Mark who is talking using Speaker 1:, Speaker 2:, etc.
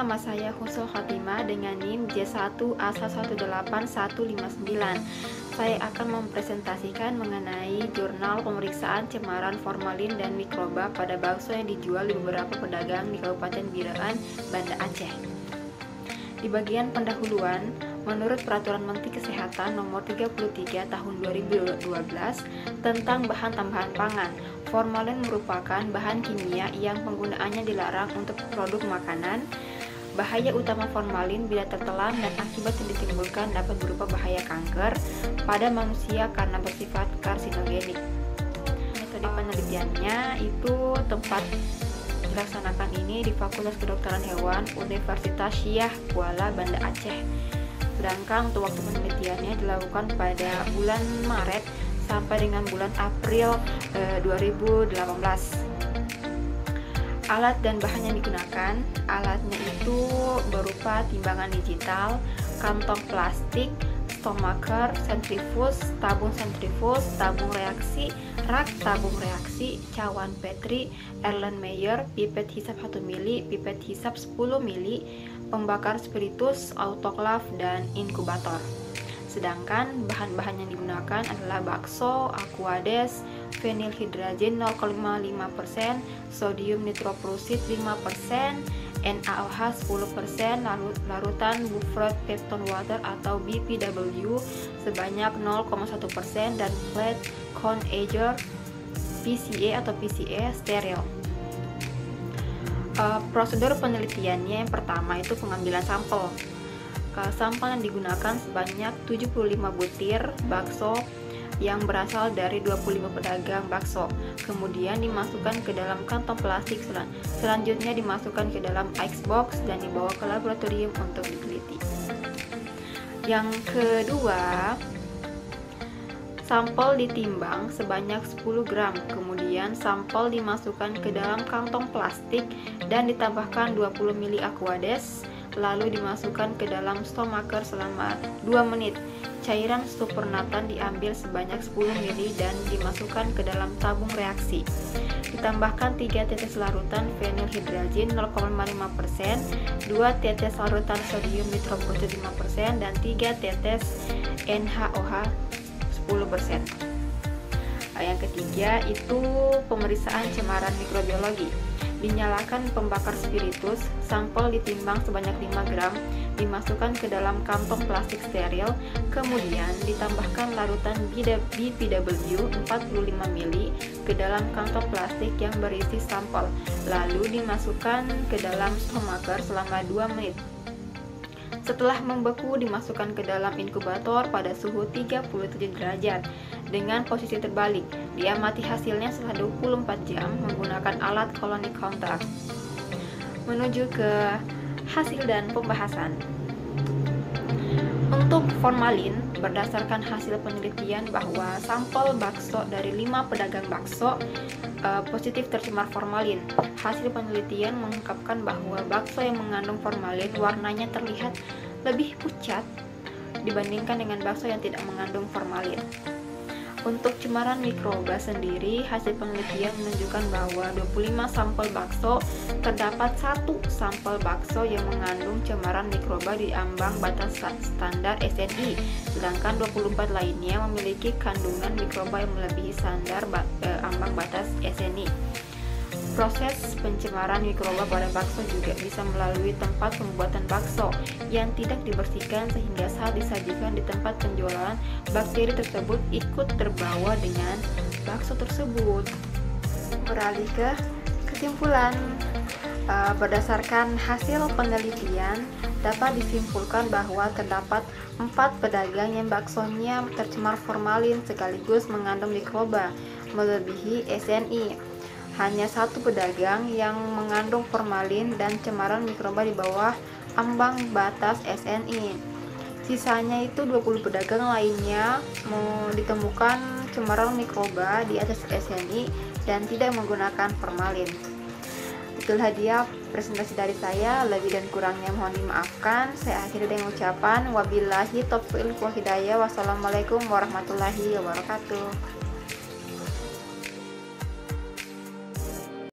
Speaker 1: nama saya Husnul Khotimah dengan NIM J1A1181159. Saya akan mempresentasikan mengenai jurnal pemeriksaan cemaran formalin dan mikroba pada bakso yang dijual di beberapa pedagang di Kabupaten Biraan, Banda Aceh. Di bagian pendahuluan, menurut Peraturan Menteri Kesehatan Nomor 33 Tahun 2012 tentang bahan tambahan pangan, formalin merupakan bahan kimia yang penggunaannya dilarang untuk produk makanan. Bahaya utama formalin bila tertelan dan akibat yang ditimbulkan dapat berupa bahaya kanker pada manusia karena bersifat karsinogenik. Metode penelitiannya itu tempat dilaksanakan ini di Fakultas Kedokteran Hewan Universitas Syah Kuala, Banda Aceh. Sedangkan untuk waktu penelitiannya dilakukan pada bulan Maret sampai dengan bulan April 2018. Alat dan bahan yang digunakan, alatnya itu berupa timbangan digital, kantong plastik, stomacher, sentrifuge, tabung reaksi, rak tabung reaksi, cawan Petri, Erlenmeyer, pipet hisap 1 mili, pipet hisap 10 mili, pembakar spiritus, autoklav, dan inkubator. Sedangkan bahan-bahan yang digunakan adalah bakso, aquades, fenilhydragen 0,5%, sodium nitroprusid 5%, NaOH 10%, larutan buffered peptone water atau BPW sebanyak 0,1%, dan plate cone agar PCA atau PCA steril. Prosedur penelitiannya yang pertama itu pengambilan sampel. Sampel yang digunakan sebanyak 75 butir bakso yang berasal dari 25 pedagang bakso. Kemudian dimasukkan ke dalam kantong plastik, selanjutnya dimasukkan ke dalam icebox dan dibawa ke laboratorium untuk diteliti. Yang kedua, sampel ditimbang sebanyak 10 gram, kemudian sampel dimasukkan ke dalam kantong plastik dan ditambahkan 20 ml aquades, lalu dimasukkan ke dalam stomacher selama 2 menit. Cairan supernatan diambil sebanyak 10 ml dan dimasukkan ke dalam tabung reaksi. Ditambahkan 3 tetes larutan fenilhydragen 0,5%, 2 tetes larutan sodium nitroprusid 5%, dan 3 tetes NaOH 10%. Yang ketiga itu pemeriksaan cemaran mikrobiologi. Dinyalakan pembakar spiritus, sampel ditimbang sebanyak 5 gram, dimasukkan ke dalam kantong plastik steril, kemudian ditambahkan larutan BPW 45 ml ke dalam kantong plastik yang berisi sampel, lalu dimasukkan ke dalam stomacher selama 2 menit. Setelah membeku, dimasukkan ke dalam inkubator pada suhu 37 derajat dengan posisi terbalik. Diamati hasilnya setelah 24 jam menggunakan alat colony counter. Menuju ke hasil dan pembahasan. Untuk formalin, berdasarkan hasil penelitian bahwa sampel bakso dari 5 pedagang bakso positif tercemar formalin. Hasil penelitian mengungkapkan bahwa bakso yang mengandung formalin warnanya terlihat lebih pucat dibandingkan dengan bakso yang tidak mengandung formalin. Untuk cemaran mikroba sendiri, hasil penelitian menunjukkan bahwa 25 sampel bakso terdapat 1 sampel bakso yang mengandung cemaran mikroba di ambang batas standar SNI, sedangkan 24 lainnya memiliki kandungan mikroba yang melebihi standar ambang batas SNI. Proses pencemaran mikroba pada bakso juga bisa melalui tempat pembuatan bakso yang tidak dibersihkan, sehingga saat disajikan di tempat penjualan, bakteri tersebut ikut terbawa dengan bakso tersebut. Beralih ke kesimpulan, berdasarkan hasil penelitian dapat disimpulkan bahwa terdapat 4 pedagang yang baksonya tercemar formalin sekaligus mengandung mikroba melebihi SNI. Hanya 1 pedagang yang mengandung formalin dan cemaran mikroba di bawah ambang batas SNI. Sisanya itu 20 pedagang lainnya ditemukan cemaran mikroba di atas SNI dan tidak menggunakan formalin. Itulah dia presentasi dari saya, lebih dan kurangnya mohon dimaafkan. Saya akhiri dengan ucapan wabillahi taufiq wal hidayah. Wassalamualaikum warahmatullahi wabarakatuh.